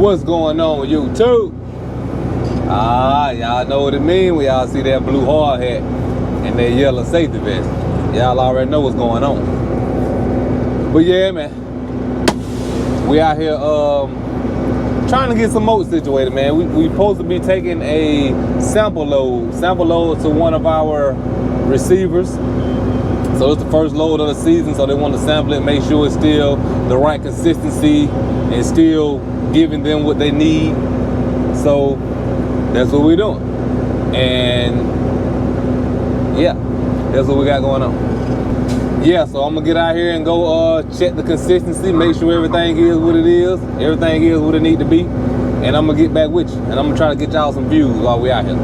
What's going on, YouTube? Y'all know what it means when y'all see that blue hard hat and that yellow safety vest. Y'all already know what's going on. But yeah, man, we out here trying to get some mulch situated, man. We supposed to be taking a sample load to one of our receivers. So it's the first load of the season, so they want to sample it, make sure it's still the right consistency and still giving them what they need. So that's what we're doing. And yeah, that's what we got going on. Yeah, so I'm gonna get out here and go check the consistency, make sure everything is what it is, everything is what it need to be, and I'm gonna get back with you. And I'm gonna try to get y'all some views while we out here.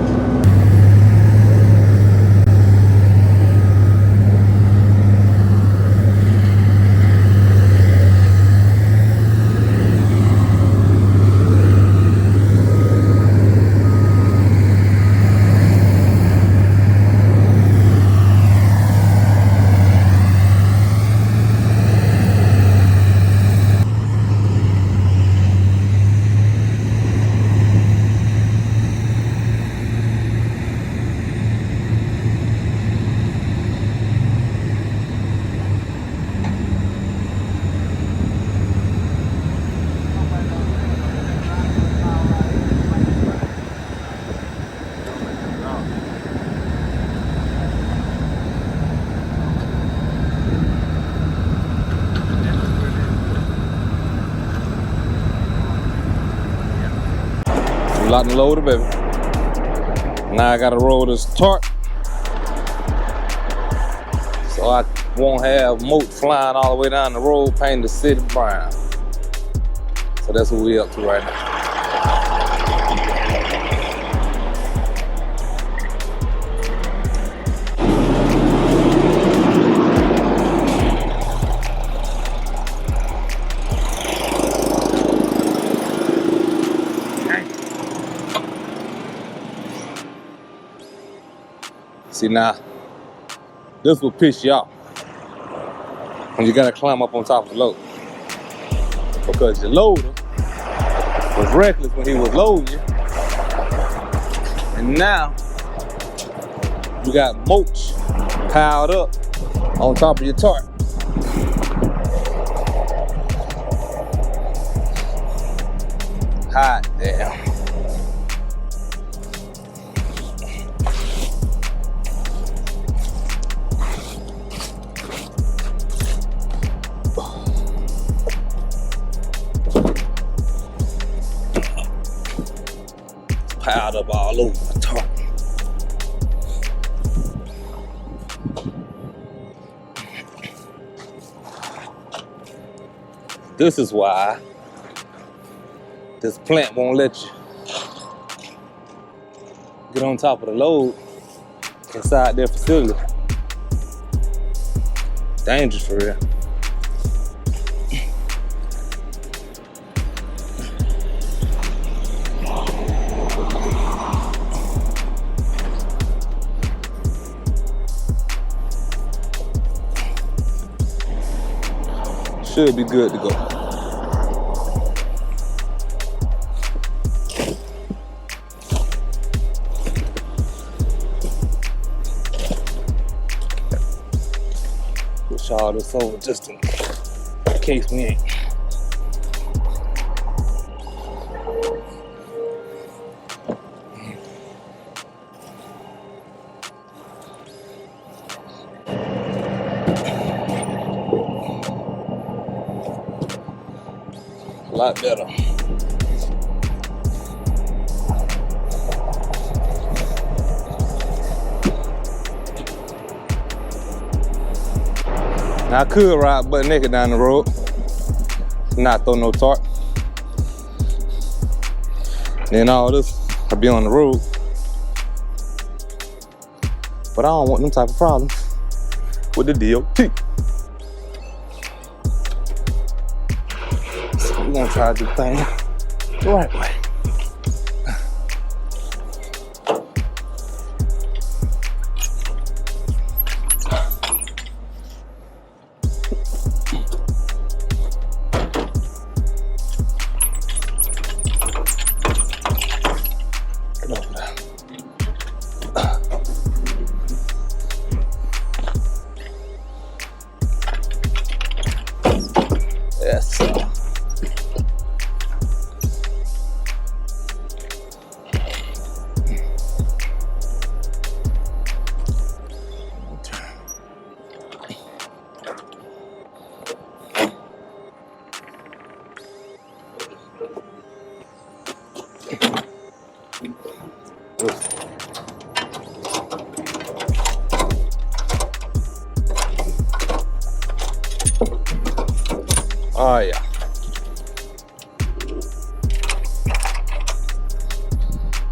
Lock and load it, baby. Now I gotta roll this tarp so I won't have mulch flying all the way down the road, painting the city brown. So that's what we up to right now. See now, this will piss you off when you gotta climb up on top of the load, because your loader was reckless when he was loading you, and now you got mulch piled up on top of your tarp. Hot damn. Piled up all over the tarp. This is why this plant won't let you get on top of the load inside their facility. Dangerous for real. Should be good to go. Push all this over just in case we ain't. A lot better. Now I could ride butt naked down the road, not throw no tarp. Then all this, I'll be on the road. But I don't want them type of problems with the DOT. So we're gonna try to do things the right way.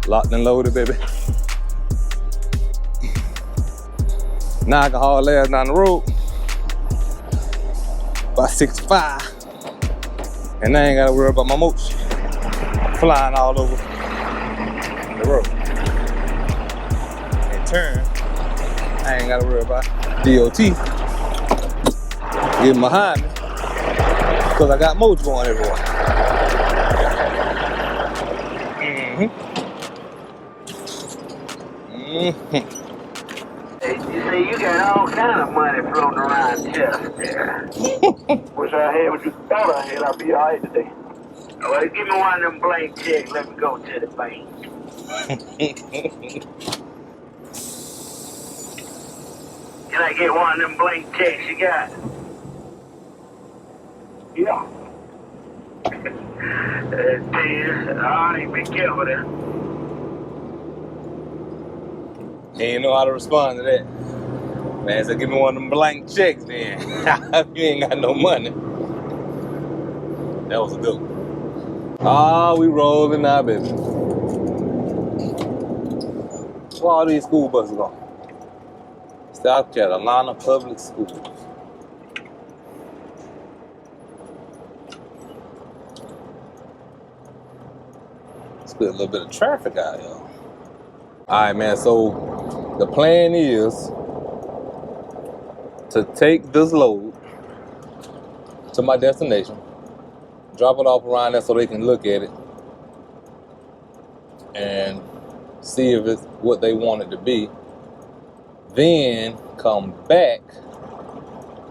Locked and loaded, baby. Now I can haul ass down the road. About 65. And I ain't gotta worry about my mulch flying all over the road. In turn, I ain't gotta worry about DOT getting behind me because I got mulch going everywhere. Hey, you say you got all kind of money floating around here. Wish I had what you thought I had. I'll be all right today. Well, give me one of them blank checks. Let me go to the bank. Can I get one of them blank checks you got? Yeah. All right, be careful there. He ain't know how to respond to that. Man said, give me one of them blank checks then. You ain't got no money. That was a good one. Ah, we rolling now, baby. Where all these school buses going? South Carolina Public Schools. Let's put a little bit of traffic out here. Alright, man, so the plan is to take this load to my destination, drop it off around there so they can look at it and see if it's what they want it to be. Then come back,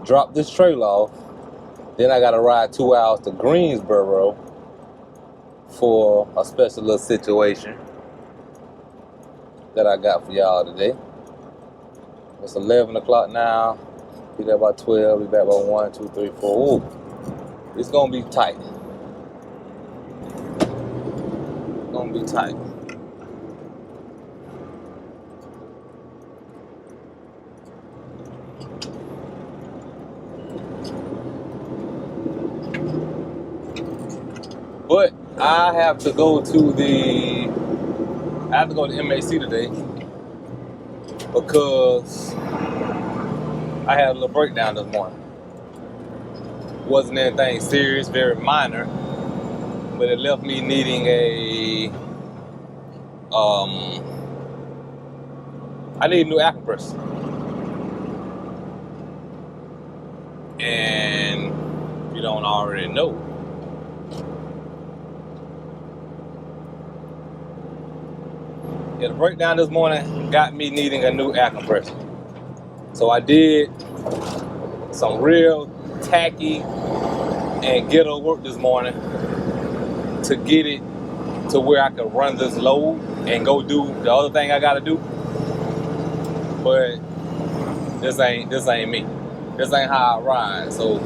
drop this trailer off. Then I gotta ride 2 hours to Greensboro for a special little situation that I got for y'all today. It's 11 o'clock now. Be there by 12, be back by 1, 2, 3, 4. Ooh, it's gonna be tight. It's gonna be tight. But I have to go to MAC today because I had a little breakdown this morning. Wasn't anything serious, very minor, but it left me needing I need a new air compressor. And if you don't already know, the breakdown this morning got me needing a new air compressor. So I did some real tacky and ghetto work this morning to get it to where I could run this load and go do the other thing I gotta do. But this ain't me. This ain't how I ride. So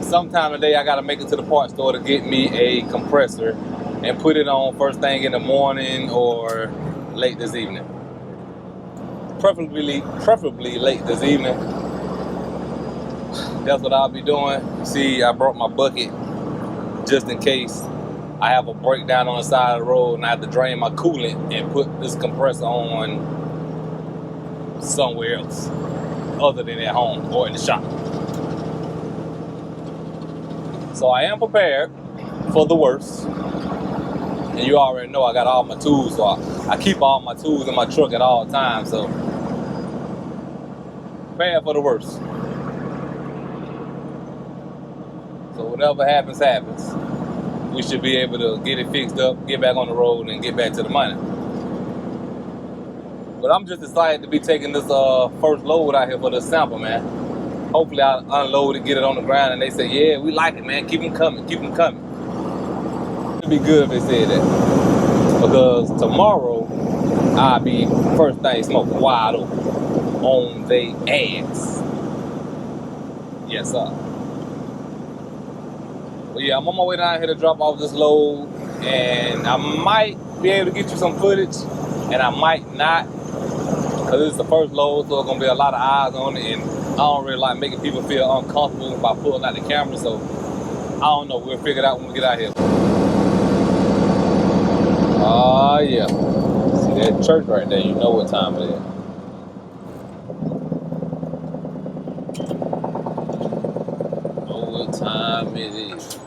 sometime today I gotta make it to the parts store to get me a compressor and put it on first thing in the morning or late this evening. Preferably late this evening. That's what I'll be doing. See, I brought my bucket just in case I have a breakdown on the side of the road and I have to drain my coolant and put this compressor on somewhere else other than at home or in the shop. So I am prepared for the worst. And you already know I got all my tools, so I keep all my tools in my truck at all times, so prepared for the worst. So whatever happens, happens. We should be able to get it fixed up, get back on the road, and get back to the money. But I'm just excited to be taking this first load out here for the sample, man. Hopefully I'll unload it, get it on the ground, and they say, yeah, we like it, man. Keep them coming, keep them coming. It'd be good if they said that. Because tomorrow, I'll be first thing smoking wide open on they ass. Yes, sir. But yeah, I'm on my way down here to drop off this load, and I might be able to get you some footage, and I might not, because this is the first load, so there's going to be a lot of eyes on it, and I don't really like making people feel uncomfortable by pulling out the camera, so I don't know. We'll figure it out when we get out here. yeah. See that church right there, you know what time it is. Know what time it is.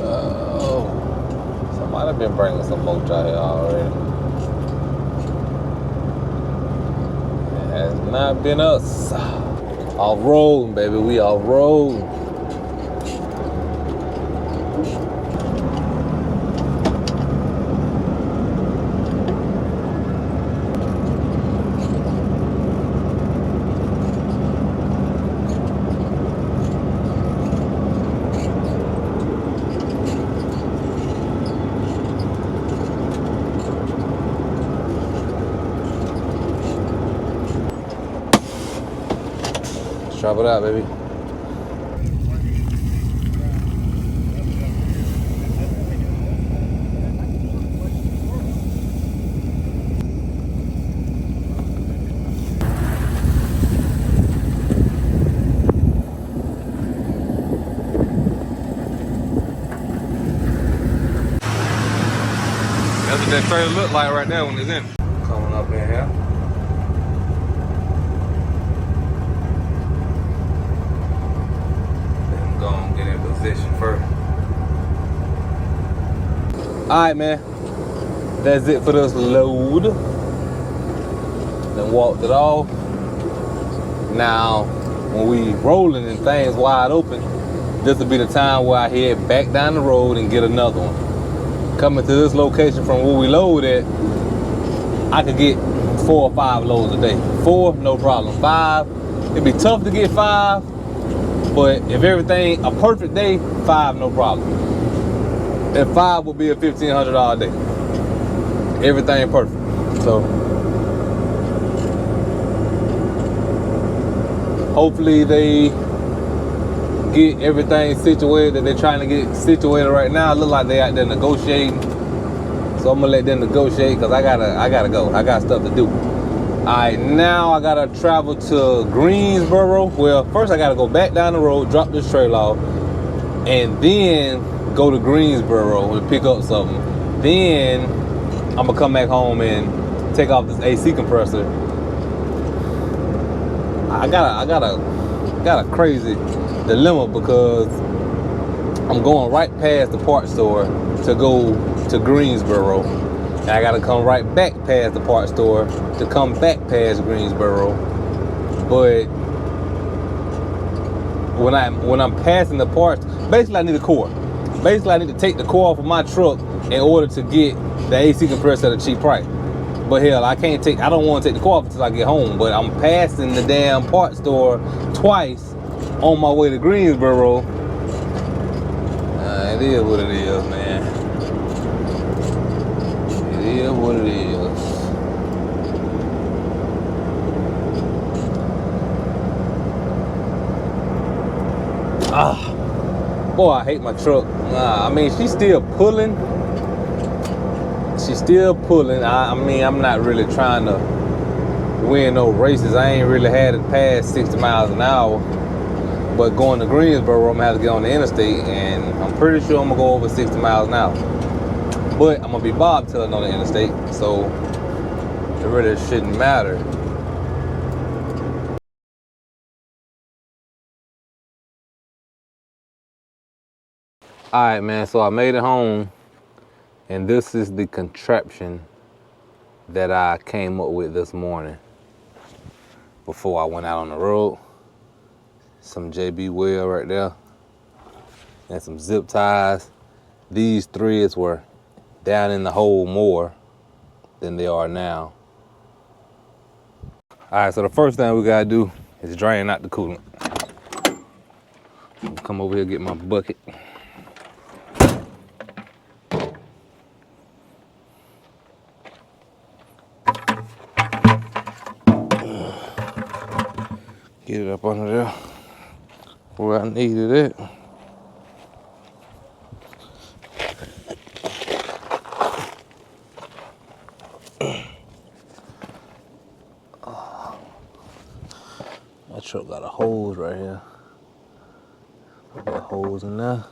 Oh, somebody been bringing some mulch out here already. It has not been us. Off-road, baby, we off-road. Let's drop it out, baby. That's what that trailer look like right now when it's in. Coming up in here. Then go and get in position first. Alright, man. That's it for this load. Then walked it off. Now, when we rolling and things wide open, this will be the time where I head back down the road and get another one. Coming to this location from where we load at, I could get 4 or 5 loads a day. 4, no problem. 5, it'd be tough to get 5, but if everything, a perfect day, 5, no problem. And 5 would be a $1,500 day. Everything perfect. So, hopefully they get everything situated that they're trying to get situated right now. It look like they out there negotiating. So I'm gonna let them negotiate because I gotta go. I got stuff to do. Alright, now I gotta travel to Greensboro. Well, first I gotta go back down the road, drop this trailer off, and then go to Greensboro to pick up something. Then I'm gonna come back home and take off this AC compressor. I got a crazy dilemma because I'm going right past the parts store to go to Greensboro, and I gotta come right back past the parts store to come back past Greensboro. But when I'm passing the parts, basically I need a core. Basically I need to take the core off of my truck in order to get the AC compressor at a cheap price. But hell, I don't want to take the car off until I get home. But I'm passing the damn parts store twice on my way to Greensboro. It is what it is, man. It is what it is. Boy, I hate my truck. I mean, she's still pulling. She's still pulling. I mean, I'm not really trying to win no races. I ain't really had it past 60 miles an hour. But going to Greensboro, I'm gonna have to get on the interstate, and I'm pretty sure I'm gonna go over 60 miles an hour. But I'm gonna be bobtailing on the interstate, so it really shouldn't matter. All right, man, so I made it home, and this is the contraption that I came up with this morning before I went out on the road. Some JB Weld right there, and some zip ties. These threads were down in the hole more than they are now. All right, so the first thing we gotta do is drain out the coolant. Come over here, get my bucket. Get it up under there where I needed it. My truck got a hose right here. Got holes in there.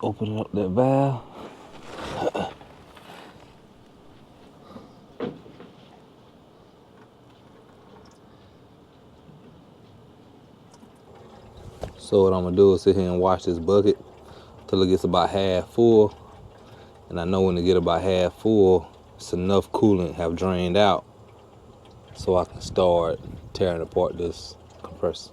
Open up that valve. So what I'm gonna do is sit here and wash this bucket till it gets about half full. And I know when it get about half full, it's enough coolant have drained out so I can start tearing apart this compressor.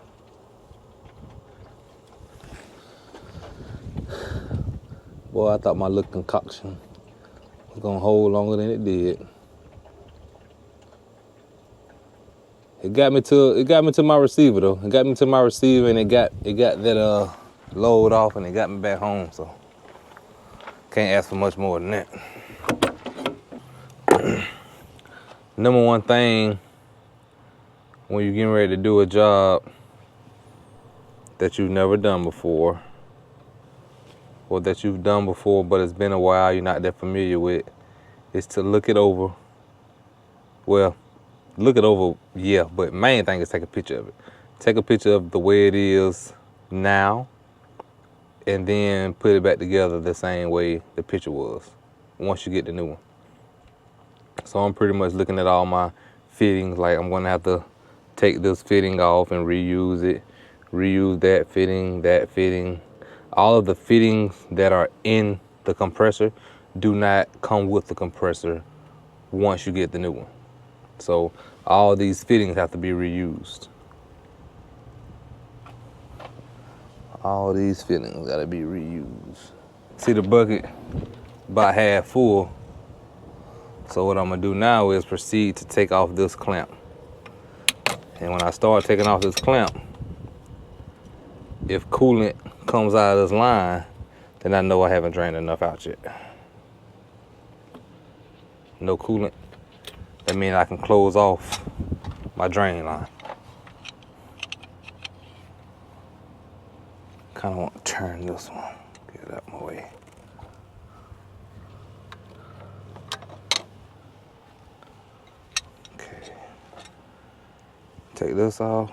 Boy, I thought my little concoction was gonna hold longer than it did. It got me to my receiver though. It got me to my receiver and it got that load off and it got me back home, so can't ask for much more than that. Number one thing when you're getting ready to do a job that you've never done before, or that you've done before but it's been a while, you're not that familiar with, is to look it over. Well, look it over, yeah, but main thing is take a picture of it. Take a picture of the way it is now, and then put it back together the same way the picture was once you get the new one. So I'm pretty much looking at all my fittings, like I'm gonna have to take this fitting off and reuse it, reuse that fitting. All of the fittings that are in the compressor do not come with the compressor once you get the new one. So all these fittings have to be reused. All these fittings gotta be reused. See the bucket about half full. So what I'm gonna do now is proceed to take off this clamp. And when I start taking off this clamp, if coolant comes out of this line, then I know I haven't drained enough out yet. No coolant, that means I can close off my drain line. Kinda want to turn this one, get it out of my way. Okay, take this off.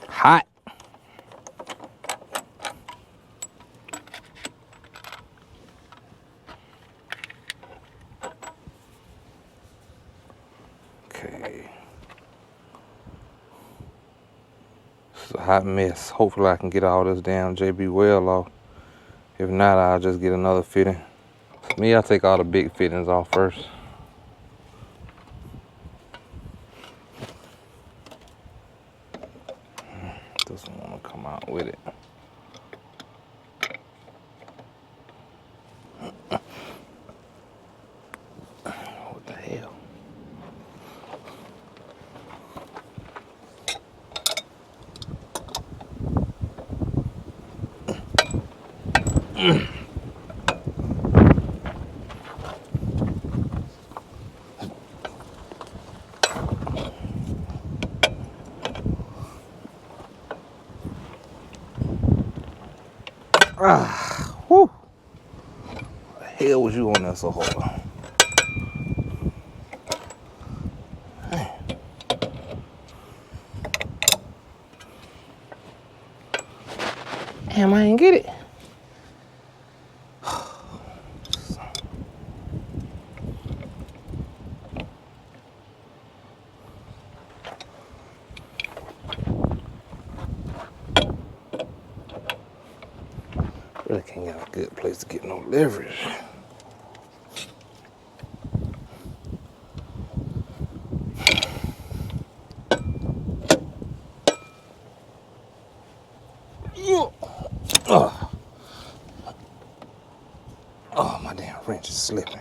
Hot. Okay. It's a hot mess. Hopefully I can get all this damn JB well off. If not, I'll just get another fitting. Me, I'll take all the big fittings off first. This one wanna come out with it. What the hell? Whew. What the hell was you on there so hard? Damn, I ain't get it. Really can't get a good place to get no leverage. Oh, my damn wrench is slipping.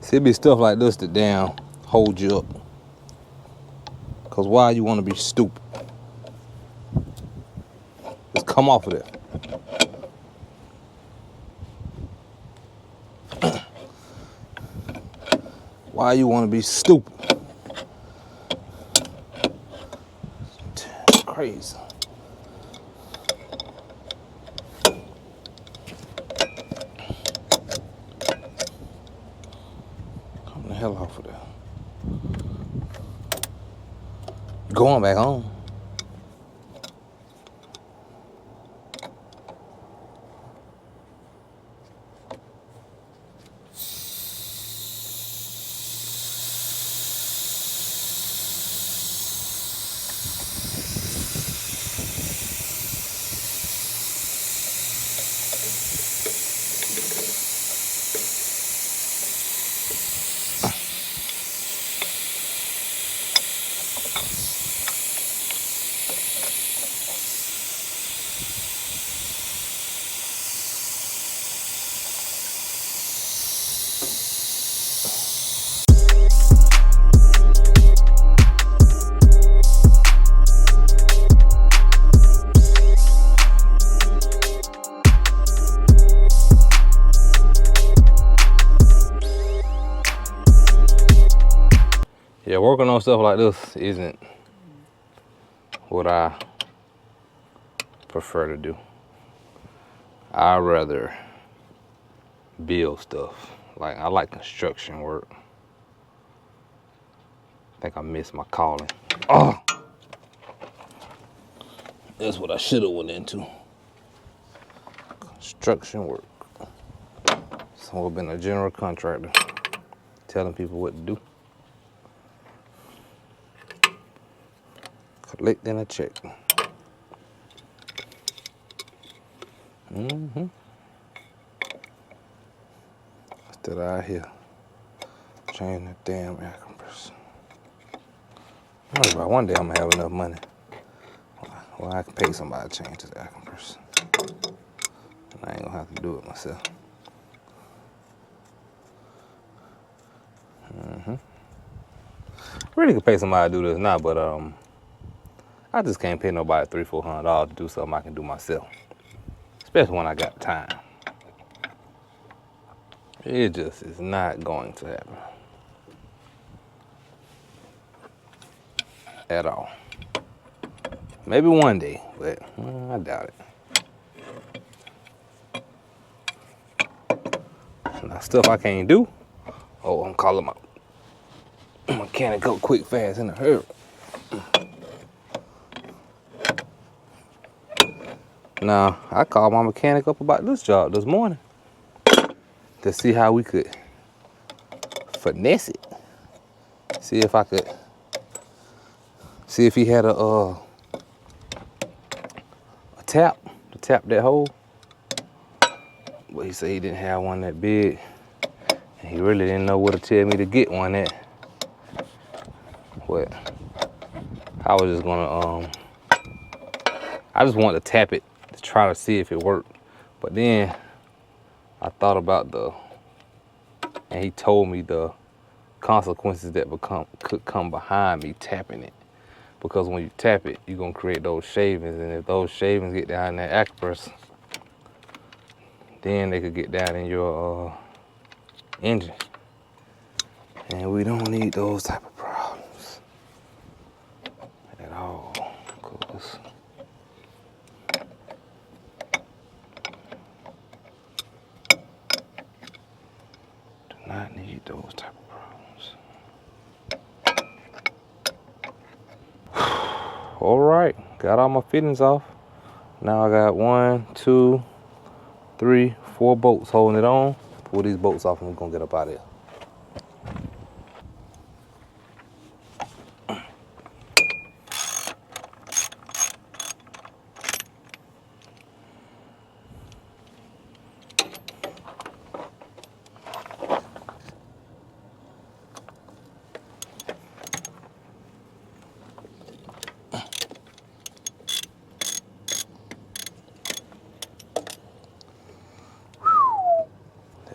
See, it be stuff like this that damn hold you up. Cause why you wanna be stupid? Just come off of there. Why you want to be stupid? Crazy. Come the hell off of there. Going back home. Yeah, working on stuff like this isn't what I prefer to do. I'd rather build stuff. Like, I like construction work. I think I missed my calling. Oh! That's what I should have went into. Construction work. So I've been a general contractor, telling people what to do. Collecting a check. Instead out here changing that damn air compressor. I know about one day I'm gonna have enough money. Well, I can pay somebody to change this air compressor. I ain't gonna have to do it myself. I really could pay somebody to do this now, but I just can't pay nobody $300-400 to do something I can do myself. Especially when I got time. It just is not going to happen. At all. Maybe one day, but I doubt it. Now, stuff I can't do, oh, I'm calling my mechanic up quick, fast, in a hurry. Now, I called my mechanic up about this job this morning to see how we could finesse it. See if I could, see if he had a tap to tap that hole. But he said he didn't have one that big. And he really didn't know where to tell me to get one at. But I was just gonna, I just wanted to tap it to try to see if it worked. But then I thought about and he told me the consequences that could come behind me tapping it. Because when you tap it, you're gonna create those shavings, and if those shavings get down in that air compressor, then they could get down in your engine. And we don't need those type of problems at all. Cause do not need those type of problems. All right, got all my fittings off. Now I got 1, 2, 3, 4 bolts holding it on. Pull these bolts off and we're gonna get up out of here.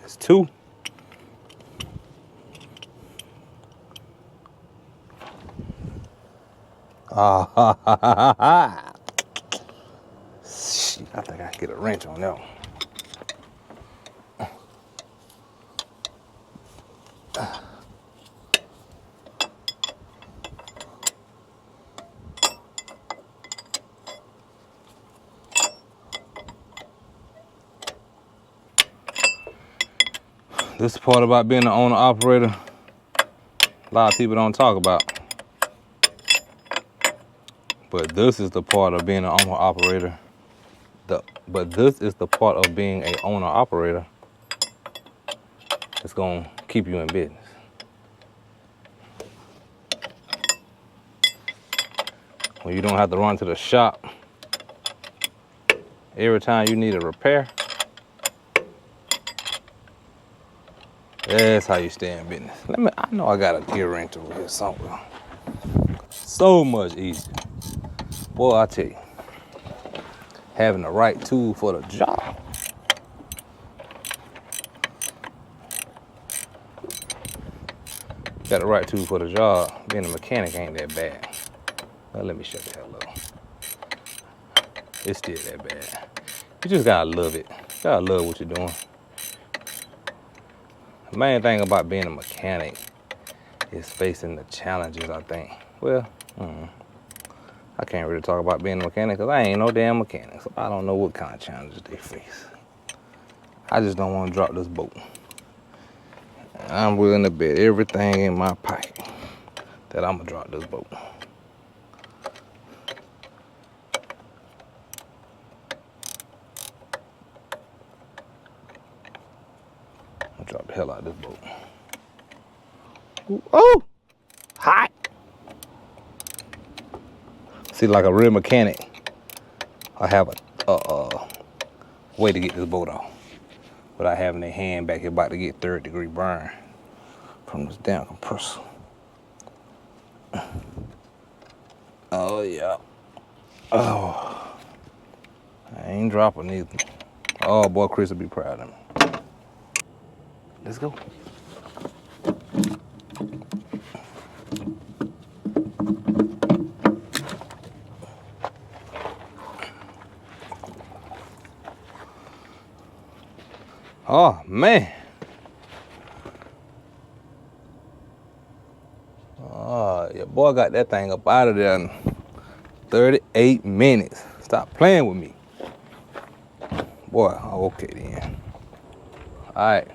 That's 2. get a wrench on that one. This is the part about being an owner-operator a lot of people don't talk about. But this is the part of being an owner-operator. But this is the part of being an owner-operator that's gonna keep you in business. When you don't have to run to the shop every time you need a repair, that's how you stay in business. I know I got a gear wrench over here somewhere. So much easier. Boy, I tell you, having the right tool for the job. Got the right tool for the job. Being a mechanic ain't that bad. Well, let me shut the hell up. It's still that bad. You just gotta love it. You gotta love what you're doing. The main thing about being a mechanic is facing the challenges, I think. Well, I can't really talk about being a mechanic because I ain't no damn mechanic, so I don't know what kind of challenges they face. I just don't want to drop this boat. I'm willing to bet everything in my pocket that I'm gonna drop this boat. I'm gonna drop the hell out of this boat. Ooh, oh, hot. See, like a real mechanic, I have a way to get this boat off without having a hand back here about to get 3rd-degree burn from this damn compressor. Oh, yeah. Oh, I ain't dropping either. Oh, boy, Chris will be proud of me. Let's go. Oh, man. Oh, your boy got that thing up out of there in 38 minutes. Stop playing with me. Boy, oh, okay then. All right.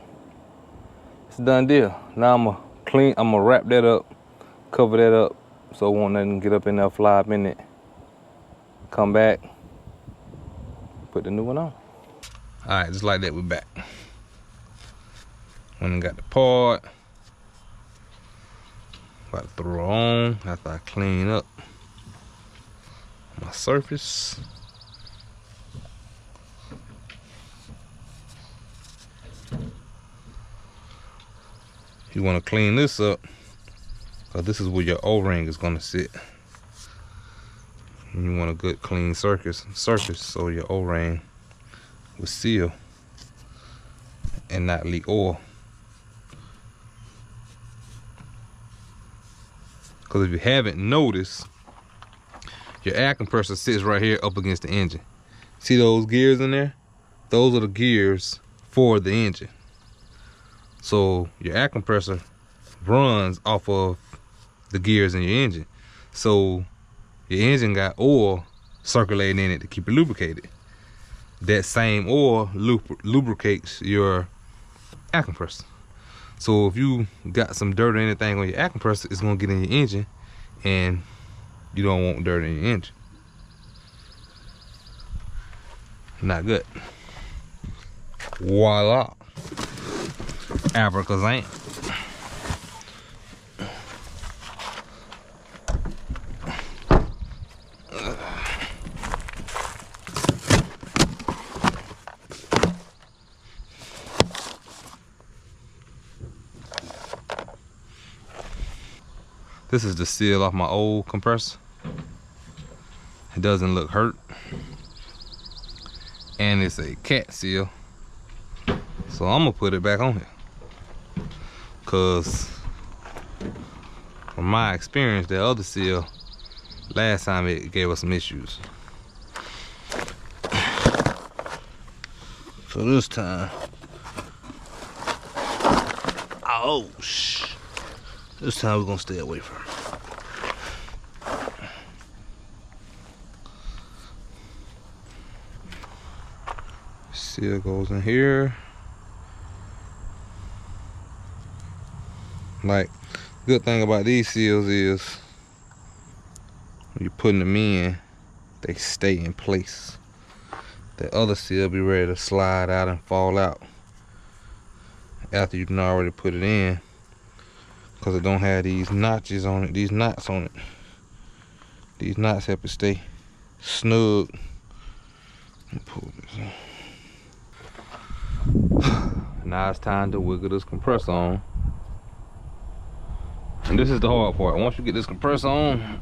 It's a done deal. Now I'm gonna wrap that up, cover that up, so it won't nothing get up in there, fly up in it. Come back, put the new one on. All right, just like that, we're back. When I got the part, about to throw it on after I clean up my surface. You want to clean this up, because this is where your O-ring is going to sit. And you want a good clean surface so your O-ring will seal and not leak oil. Because if you haven't noticed, your air compressor sits right here up against the engine. See those gears in there? Those are the gears for the engine. So your air compressor runs off of the gears in your engine. So your engine got oil circulating in it to keep it lubricated. That same oil lubricates your air compressor. So if you got some dirt or anything on your air compressor, it's gonna get in your engine, and you don't want dirt in your engine. Not good. Voila. Abracazam. This is the seal off my old compressor. It doesn't look hurt. And it's a cat seal. So I'm gonna put it back on here. Cause from my experience, the other seal, last time it gave us some issues. So this time, oh shh. This time we're gonna stay away from it. Seal goes in here. Like, good thing about these seals is when you're putting them in, they stay in place. The other seal be ready to slide out and fall out after you've already put it in, because it don't have these notches on it, these knots on it. These knots help it stay snug. Let me pull this in. Now it's time to wiggle this compressor on. And this is the hard part. Once you get this compressor on,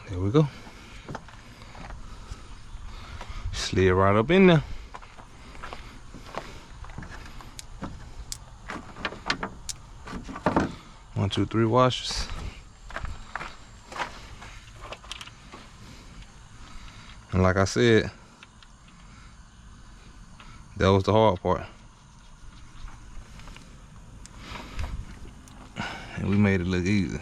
there we go. Slid right up in there. One, two, three washers. And like I said, that was the hard part. And we made it look easy.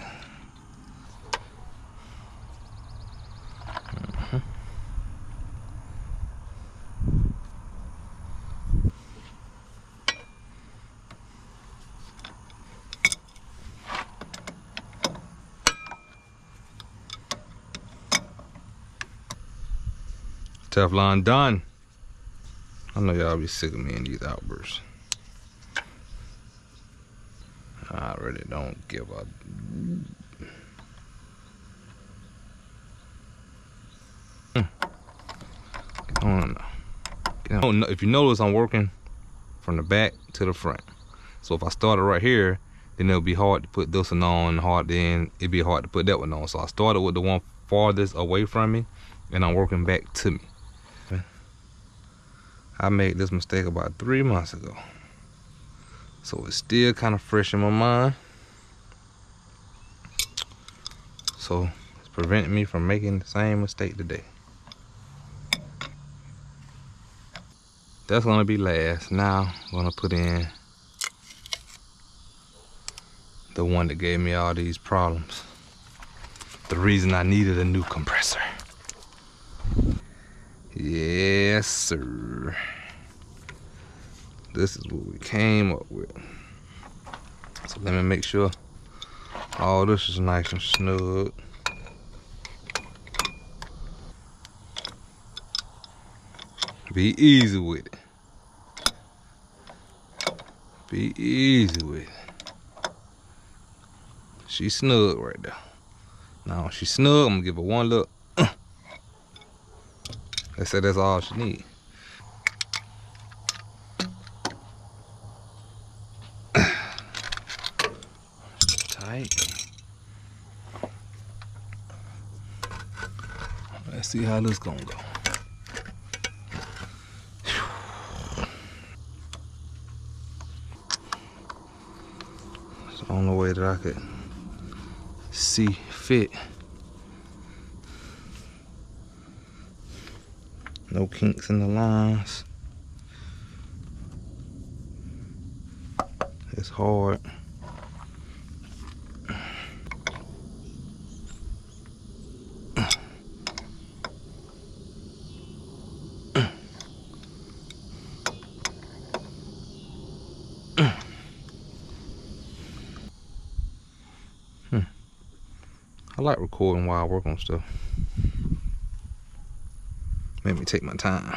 Teflon done. I know y'all be sick of me in these outbursts. I really don't give a... I don't know. If you notice, I'm working from the back to the front. So if I started right here, then it'll be hard to put this one on, then it'd be hard to put that one on. So I started with the one farthest away from me, and I'm working back to me. I made this mistake about 3 months ago, so it's still kind of fresh in my mind. So it's preventing me from making the same mistake today. That's gonna be last. Now I'm gonna put in the one that gave me all these problems. The reason I needed a new compressor. Yes, sir. This is what we came up with. So let me make sure all this is nice and snug. Be easy with it. Be easy with it. She's snug right there. Now when she's snug, I'm gonna give her one look. They said that's all she needs. Tight. Let's see how this gonna go. It's the only way that I could see fit. No kinks in the lines. It's hard. I like recording while I work on stuff. Make me take my time.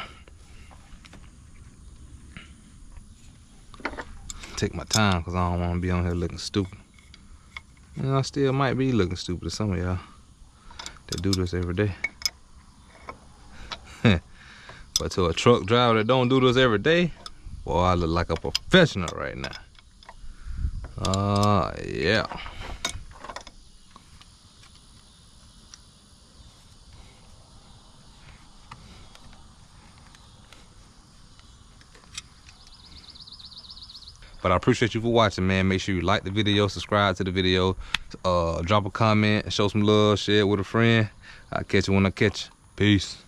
Take my time because I don't want to be on here looking stupid. And I still might be looking stupid to some of y'all that do this every day. But to a truck driver that don't do this every day, boy, I look like a professional right now. Yeah. But I appreciate you for watching, man. Make sure you like the video, subscribe to the video, drop a comment, show some love, share it with a friend. I'll catch you when I catch you. Peace.